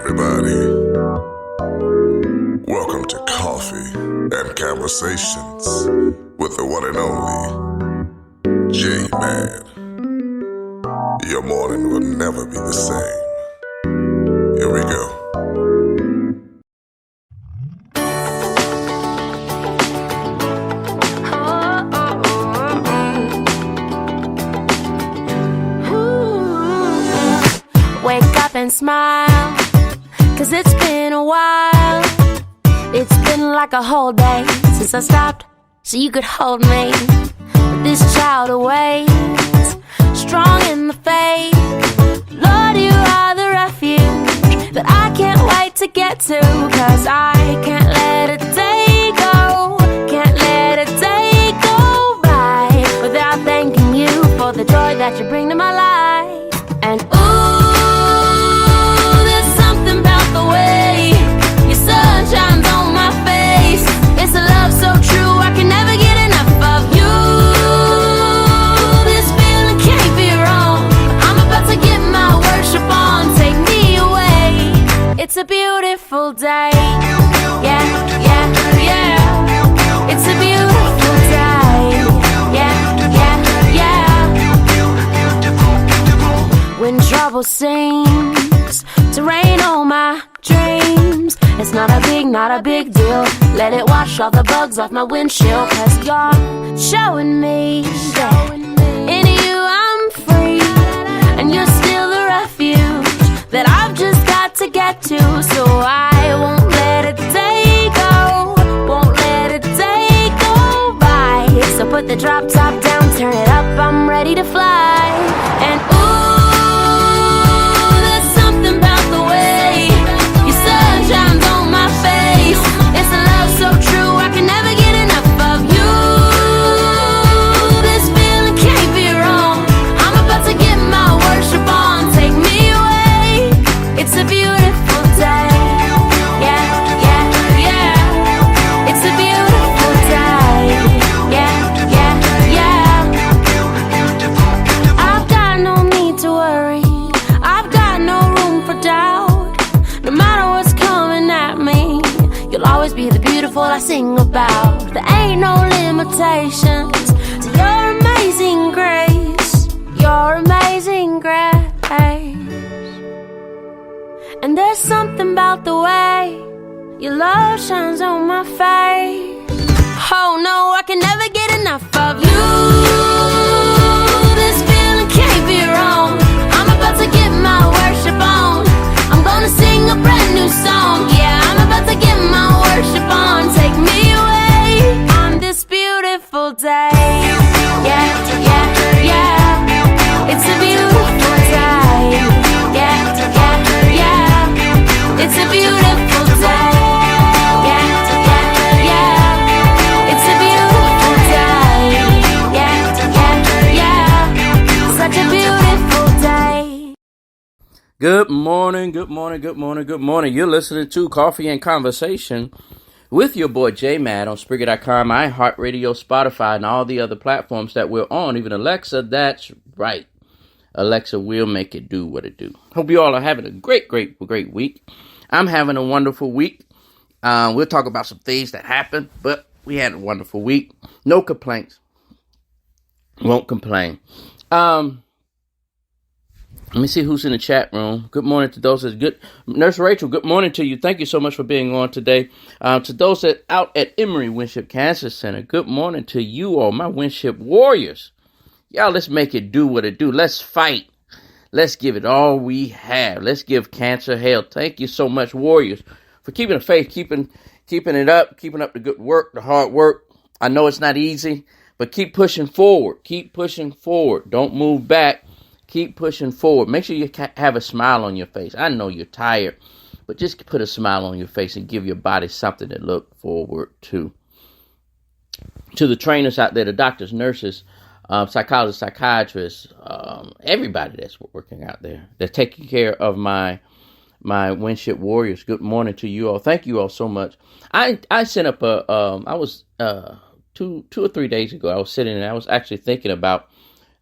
everybody. Welcome to Coffee and Conversations with the one and only J-Man. Your morning will never be the same. Here we go. Wake up and smile, 'cause it's been a while. It's been like a whole day since I stopped so you could hold me. But this child awaits, strong in the faith. Lord, you are the refuge that I can't wait to get to, 'cause I can't let a day go, can't let a day go by without thanking you for the joy that you bring to my life. And there's something about the way your sun shines on my face. It's a love so true, I can never get enough of you. This feeling can't be wrong. I'm about to get my worship on. Take me away. It's a beautiful day. Yeah, yeah, yeah. It's a beautiful day. Yeah, yeah, yeah. When trouble seems to rain on my dreams, it's not a big deal. Let it wash all the bugs off my windshield, 'cause you're showing me that in you I'm free, and you're still the refuge that I've just got to get to. So I won't let a day go, won't let a day go by. So put the drop top down, turn it up, I'm ready to fly. And shines on my face. It's a love so true, I can never get enough of you. This feeling can't be wrong. I'm about to get my worship on. Take me away. It's a beautiful day. Yeah, yeah, yeah. It's a beautiful day. Yeah, yeah, yeah. I've got no need to worry. I've got no room for doubt. No matter what's coming at me, you'll always be the beautiful I sing about. There ain't no limitations to your amazing grace, your amazing grace. And there's something about the way your love shines on my face. Oh no, I can never get enough of you. This feeling can't be wrong. I'm about to get my worship on. I'm gonna sing a brand new song. Yeah, I'm about to get my worship on. Take me away on this beautiful day. Yeah, yeah, yeah. It's a beautiful day. Yeah, yeah, yeah. It's a beautiful day. Yeah, yeah, yeah. It's a beautiful day. Yeah, yeah, yeah. Such a beautiful day. Good morning, good morning, good morning, good morning. You're listening to Coffee and Conversation with your boy J-Mad on Spreaker.com, iHeartRadio, Spotify, and all the other platforms that we're on. Even Alexa, that's right. Alexa will make it do what it do. Hope you all are having a great week. I'm having a wonderful week. We'll talk about some things that happened, but we had a wonderful week. No complaints. Won't complain. Let me see who's in the chat room. Good morning to those that's good. Nurse Rachel, good morning to you. Thank you so much for being on today. To those that out at Emory Winship Cancer Center, good morning to you all, my Winship warriors. Y'all, let's make it do what it do. Let's fight. Let's give it all we have. Let's give cancer hell. Thank you so much, warriors, for keeping the faith, keeping it up, keeping up the good work, the hard work. I know it's not easy, but keep pushing forward. Keep pushing forward. Don't move back. Keep pushing forward. Make sure you have a smile on your face. I know you're tired, but just put a smile on your face and give your body something to look forward to. To the trainers out there, the doctors, nurses, psychologists, psychiatrists, everybody that's working out there, that's taking care of my Winship warriors. Good morning to you all. Thank you all so much. I sent up I was 2 or 3 days ago, I was sitting and I was actually thinking about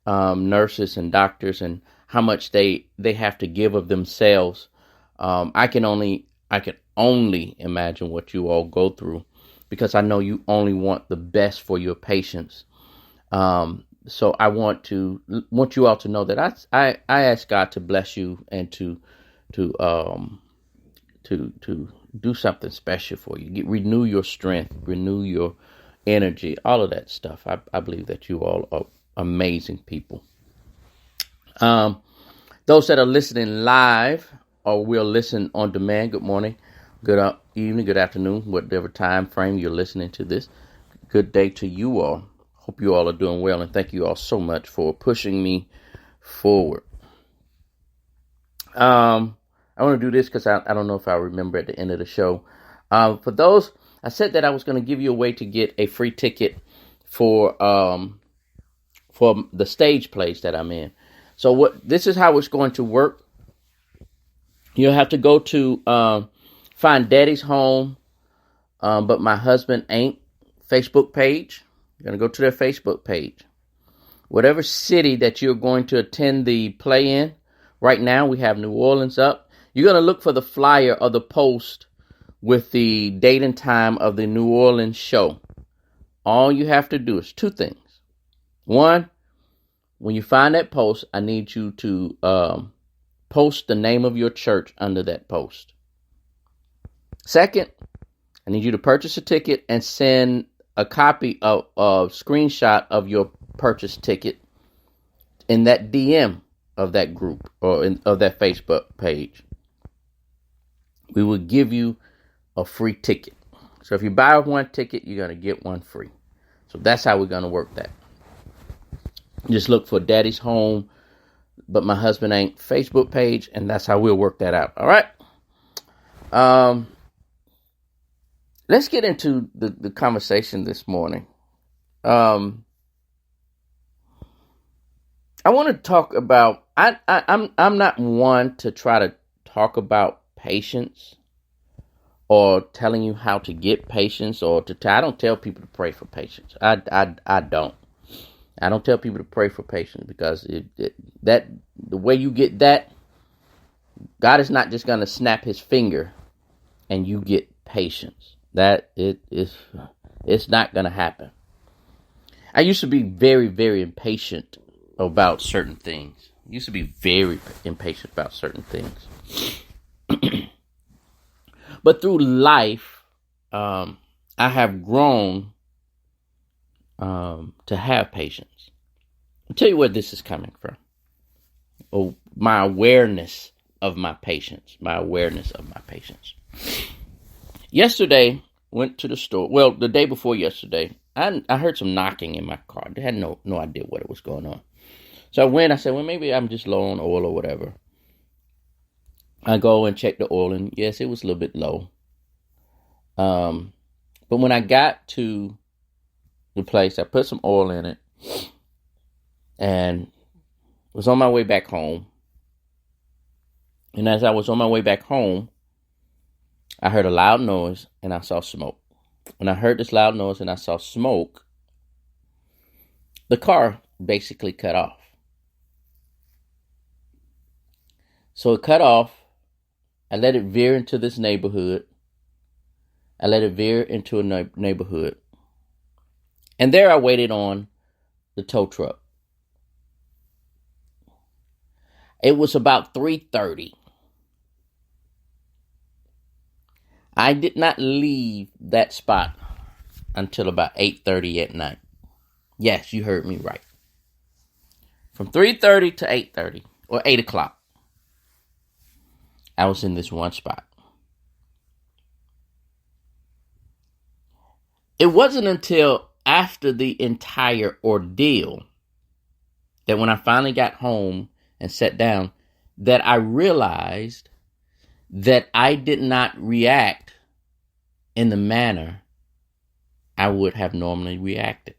nurses and doctors and how much they have to give of themselves I can only imagine what you all go through, because I know you only want the best for your patients. So I want you all to know that I ask God to bless you and to do something special for you. Renew your strength, renew your energy, all of that stuff. I believe that you all are amazing people. Those that are listening live or will listen on demand, good morning, good evening, good afternoon, whatever time frame you're listening to this. Good day to you all. Hope you all are doing well, and thank you all so much for pushing me forward. I want to do this because I don't know if I remember at the end of the show. For those, I said that I was going to give you a way to get a free ticket for the stage plays that I'm in. So this is how it's going to work. You'll have to go to Find Daddy's Home, but My Husband Ain't Facebook page. You're going to go to their Facebook page. Whatever city that you're going to attend the play in, right now we have New Orleans up. You're going to look for the flyer or the post with the date and time of the New Orleans show. All you have to do is two things. One, when you find that post, I need you to post the name of your church under that post. Second, I need you to purchase a ticket and send a copy of screenshot of your purchase ticket in that DM of that group or of that Facebook page. We will give you a free ticket. So if you buy one ticket, you're going to get one free. So that's how we're going to work that. Just look for Daddy's Home, but My Husband Ain't Facebook page, and that's how we'll work that out. All right. Let's get into the conversation this morning. I want to talk about. I'm not one to try to talk about patience or telling you how to get patience or I don't tell people to pray for patience. I don't. I don't tell people to pray for patience because the way you get that, God is not just going to snap his finger and you get patience. It's not going to happen. I used to be very, very impatient about certain things. But through life, I have grown to have patience. I'll tell you where this is coming from. Oh, my awareness of my patience. Yesterday, went to the store. Well, the day before yesterday, I heard some knocking in my car. I had no idea what was going on. So I said, well, maybe I'm just low on oil or whatever. I go and check the oil, and yes, it was a little bit low. But when I got to the place, I put some oil in it, and was on my way back home. And as I was on my way back home, I heard a loud noise, and I saw smoke. When I heard this loud noise and I saw smoke, the car basically cut off. So it cut off. I let it veer into this neighborhood. And there I waited on the tow truck. It was about 3:30. I did not leave that spot until about 8:30 at night. Yes, you heard me right. From 3:30 to 8:30 or 8 o'clock, I was in this one spot. It wasn't until after the entire ordeal that when I finally got home and sat down that I realized that I did not react in the manner I would have normally reacted.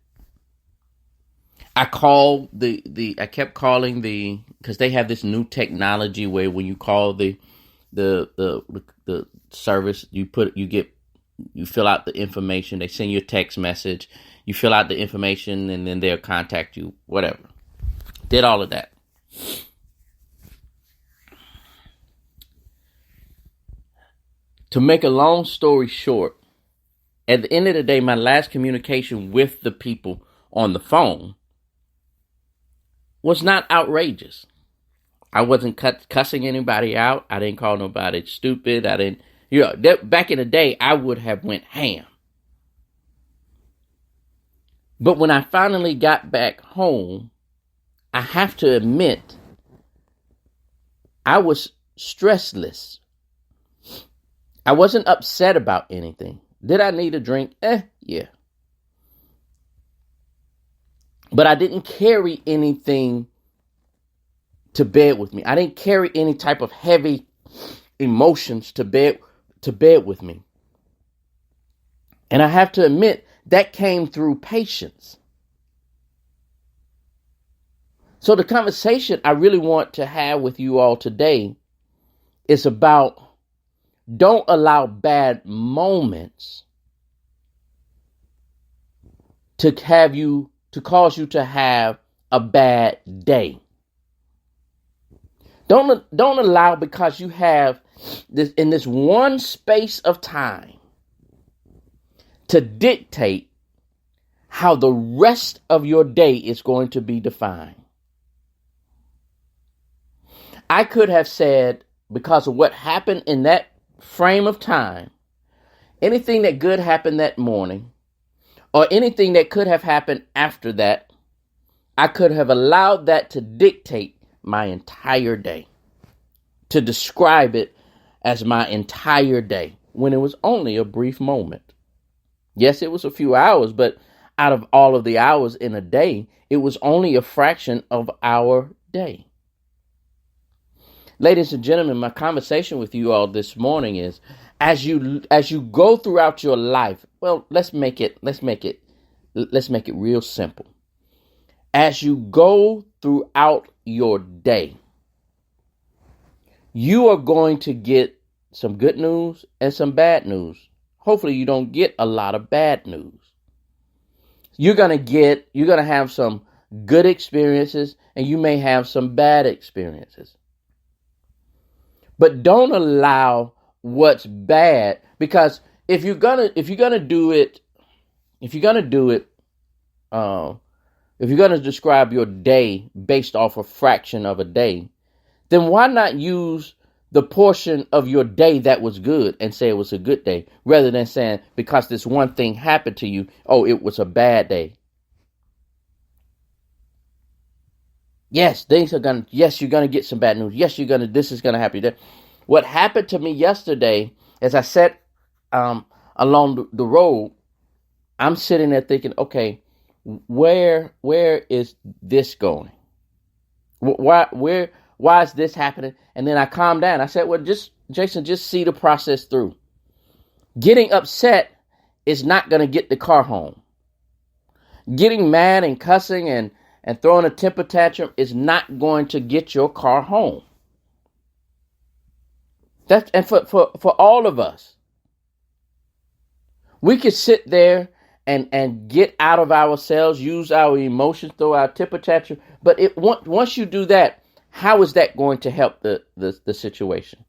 I called I kept calling because they have this new technology where when you call the service, you fill out the information, they send you a text message, you fill out the information, and then they'll contact you, whatever. Did all of that. To make a long story short, at the end of the day, my last communication with the people on the phone was not outrageous. I wasn't cussing anybody out. I didn't call nobody stupid. I didn't, back in the day, I would have went ham. But when I finally got back home, I have to admit, I was stressless. I wasn't upset about anything. Did I need a drink? Yeah. But I didn't carry anything to bed with me. I didn't carry any type of heavy emotions to bed with me. And I have to admit, that came through patience. So the conversation I really want to have with you all today is about, don't allow bad moments to cause you to have a bad day. Don't allow, because you have this in this one space of time, to dictate how the rest of your day is going to be defined. I could have said, because of what happened in that frame of time, anything that good happened that morning, or anything that could have happened after that, I could have allowed that to dictate my entire day, to describe it as my entire day, when it was only a brief moment. Yes, it was a few hours, but out of all of the hours in a day, it was only a fraction of our day. Ladies and gentlemen, my conversation with you all this morning is, as you go throughout your life, well, let's make it real simple. As you go throughout your day, you are going to get some good news and some bad news. Hopefully you don't get a lot of bad news. You're going to have some good experiences, and you may have some bad experiences. But don't allow what's bad, because if you're gonna describe your day based off a fraction of a day, then why not use the portion of your day that was good and say it was a good day, rather than saying, because this one thing happened to you, oh, it was a bad day. Yes, you're going to get some bad news. Yes, this is going to happen. What happened to me yesterday, as I sat along the road, I'm sitting there thinking, okay, where is this going? Why is this happening? And then I calmed down. I said, well, Jason, just see the process through. Getting upset is not going to get the car home. Getting mad and cussing and throwing a temper tantrum is not going to get your car home. And for all of us, we could sit there and get out of ourselves, use our emotions, throw our temper tantrum. But once you do that, how is that going to help the situation?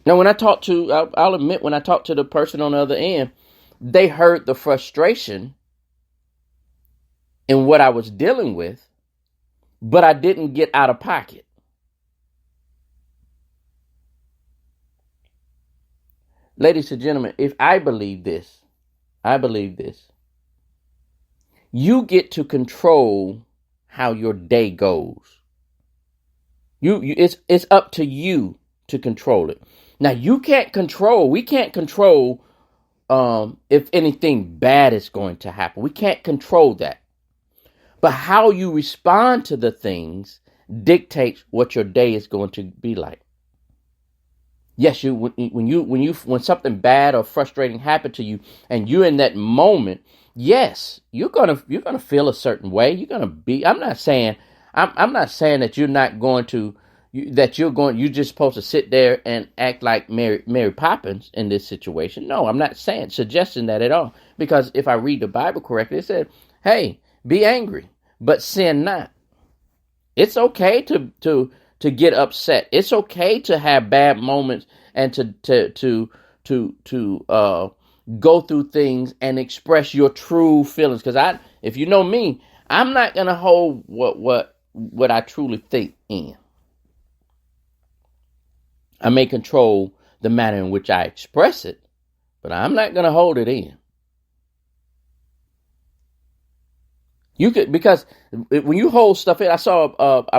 Now, I'll admit, when I talked to the person on the other end, they heard the frustration in what I was dealing with, but I didn't get out of pocket. Ladies and gentlemen, if I believe this. You get to control how your day goes. It's up to you to control it. Now, we can't control if anything bad is going to happen. We can't control that. But how you respond to the things dictates what your day is going to be like. Yes, when something bad or frustrating happened to you, and you're in that moment, yes, you're gonna feel a certain way. You're gonna be. I'm not saying that you're not going to. You're just supposed to sit there and act like Mary Poppins in this situation. No, I'm not suggesting that at all. Because if I read the Bible correctly, it said, "Hey, be angry, but sin not." It's okay to to get upset. It's okay to have bad moments and to go through things and express your true feelings. Because if you know me, I'm not gonna hold what I truly think in. I may control the manner in which I express it, but I'm not gonna hold it in. You could, because when you hold stuff in, I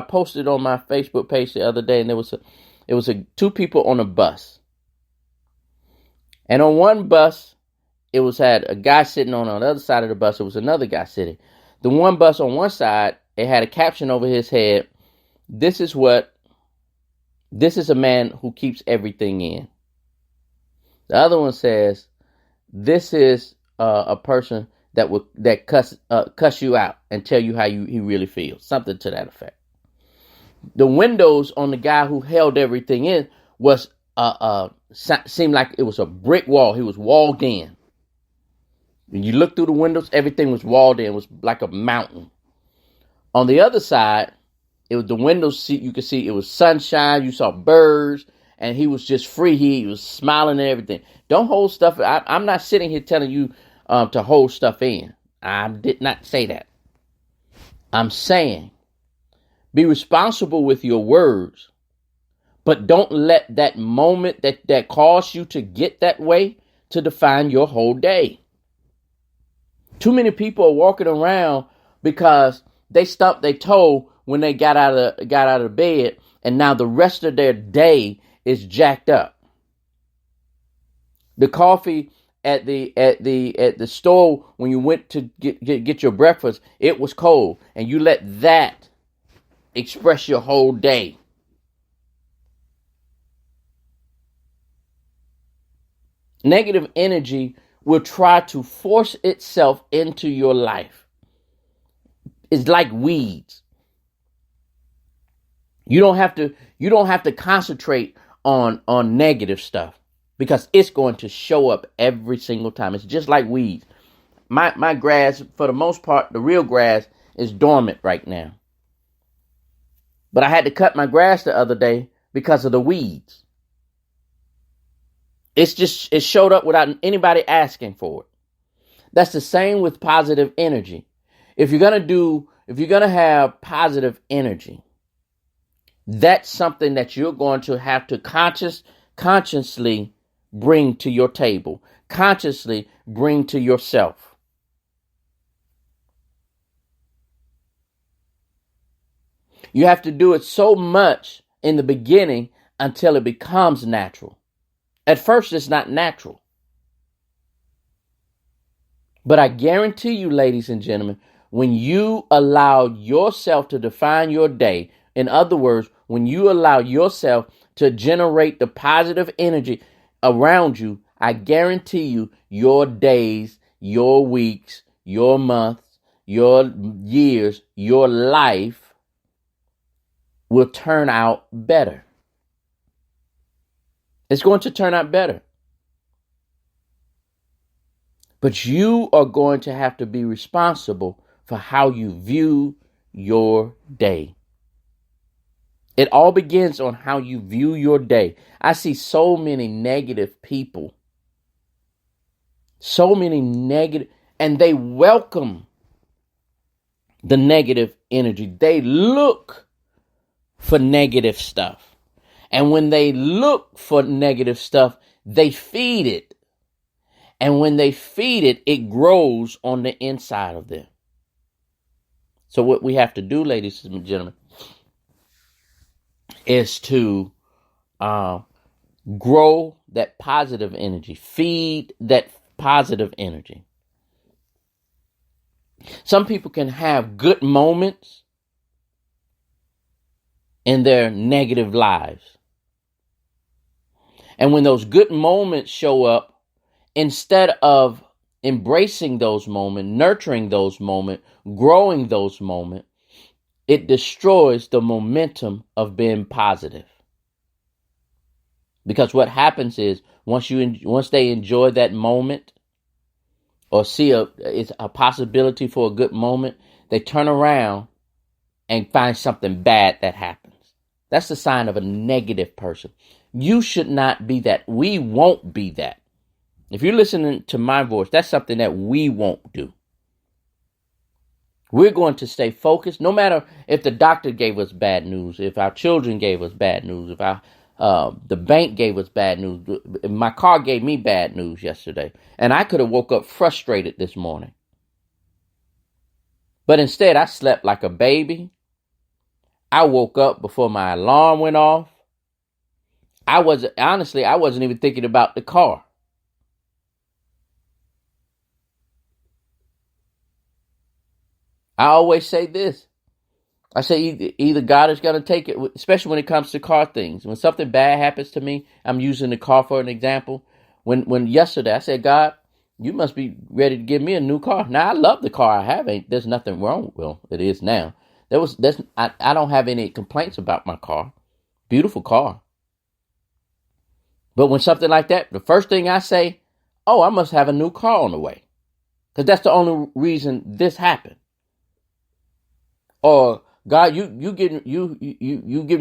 posted on my Facebook page the other day, and it was two people on a bus, and on one bus had a guy sitting on the other side of the bus. It was another guy sitting. The one bus on one side, it had a caption over his head. This is a man who keeps everything in. The other one says, this is a person that cuss you out and tell you how he really feels. Something to that effect. The windows on the guy who held everything in was seemed like it was a brick wall. He was walled in. When you look through the windows, everything was walled in. It was like a mountain. On the other side, it was the windows. You could see it was sunshine. You saw birds, and he was just free. He was smiling and everything. Don't hold stuff. I'm not sitting here telling you to hold stuff in. I did not say that. I'm saying be responsible with your words, but don't let that moment that caused you to get that way to define your whole day. Too many people are walking around because they stumped their toe when they got out of bed, and now the rest of their day is jacked up. The coffee at the store when you went to get your breakfast, it was cold, and you let that express your whole day. Negative energy will try to force itself into your life. It's like weeds. You don't have to concentrate on negative stuff, because it's going to show up every single time. It's just like weeds. My grass, for the most part, the real grass is dormant right now. But I had to cut my grass the other day because of the weeds. It showed up without anybody asking for it. That's the same with positive energy. If you're gonna have positive energy, that's something that you're going to have to consciously bring to your table, consciously bring to yourself. You have to do it so much in the beginning until it becomes natural. At first, it's not natural. But I guarantee you, ladies and gentlemen, when you allow yourself to define your day, in other words, when you allow yourself to generate the positive energy around you, I guarantee you your days, your weeks, your months, your years, your life will turn out better. It's going to turn out better. But you are going to have to be responsible for how you view your day. It all begins on how you view your day. I see so many negative people. So many negative, and they welcome the negative energy. They look for negative stuff. And when they look for negative stuff, they feed it. And when they feed it, it grows on the inside of them. So what we have to do, ladies and gentlemen, is to grow that positive energy, feed that positive energy. Some people can have good moments in their negative lives. And when those good moments show up, instead of embracing those moments, nurturing those moments, growing those moments, it destroys the momentum of being positive. Because what happens is once they enjoy that moment or see it's a possibility for a good moment, they turn around and find something bad that happens. That's the sign of a negative person. You should not be that. We won't be that. If you're listening to my voice, that's something that we won't do. We're going to stay focused, no matter if the doctor gave us bad news, if our children gave us bad news, if the bank gave us bad news. My car gave me bad news yesterday, and I could have woke up frustrated this morning. But instead, I slept like a baby. I woke up before my alarm went off. I wasn't even thinking about the car. I always say this. I say either God is going to take it, especially when it comes to car things. When something bad happens to me, I'm using the car for an example. When yesterday I said, God, you must be ready to give me a new car. Now, I love the car I have. There's nothing wrong. Well, it is now. I don't have any complaints about my car. Beautiful car. But when something like that, the first thing I say, oh, I must have a new car on the way. Because that's the only reason this happened. Or God, you getting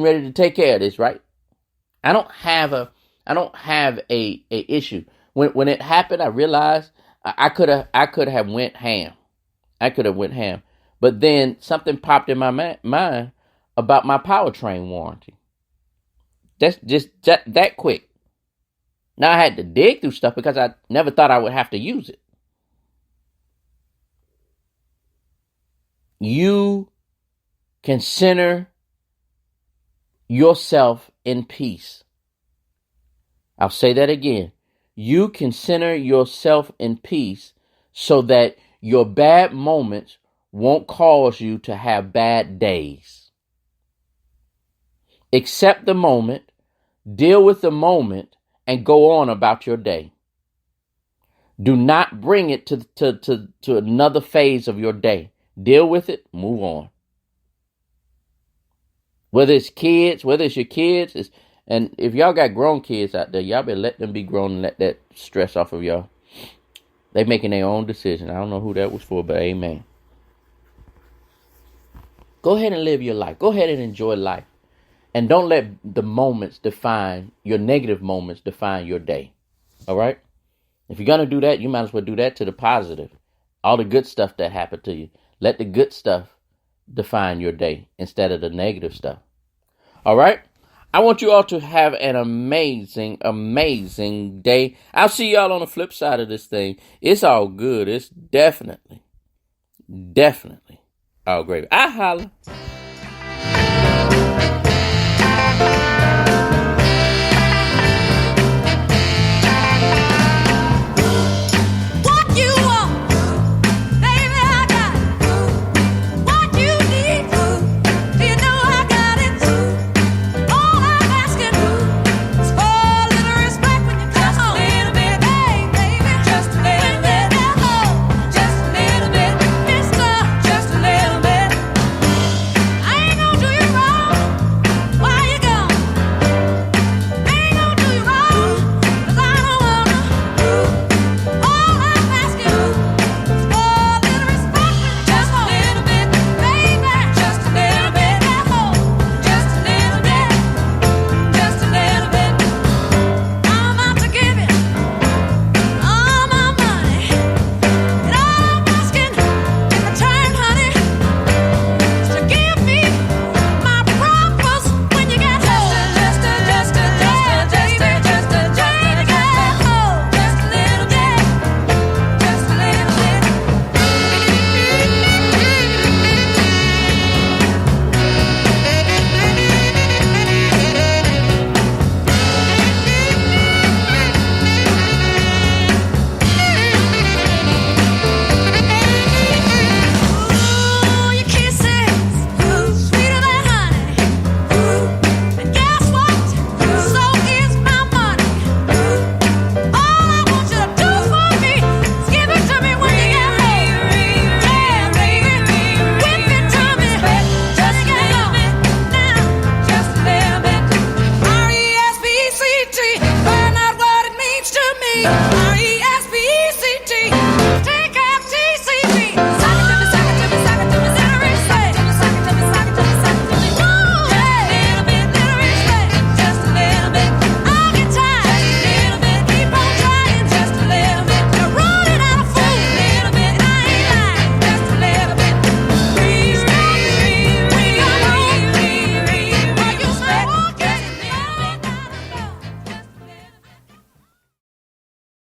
ready to take care of this, right? I don't have a issue. When it happened, I realized I could have went ham. But then something popped in my mind about my powertrain warranty. That's just that quick. Now I had to dig through stuff because I never thought I would have to use it. You can center yourself in peace. I'll say that again. You can center yourself in peace so that your bad moments won't cause you to have bad days. Accept the moment, deal with the moment, and go on about your day. Do not bring it to another phase of your day. Deal with it, move on. Whether it's kids, whether it's your kids, and if y'all got grown kids out there, y'all better let them be grown and let that stress off of y'all. They making their own decision. I don't know who that was for, but amen. Go ahead and live your life. Go ahead and enjoy life. And don't let the moments define, your negative moments define your day. All right? If you're going to do that, you might as well do that to the positive. All the good stuff that happened to you. Let the good stuff define your day instead of the negative stuff. All right? I want you all to have an amazing, amazing day. I'll see y'all on the flip side of this thing. It's all good. It's definitely all great. I holla.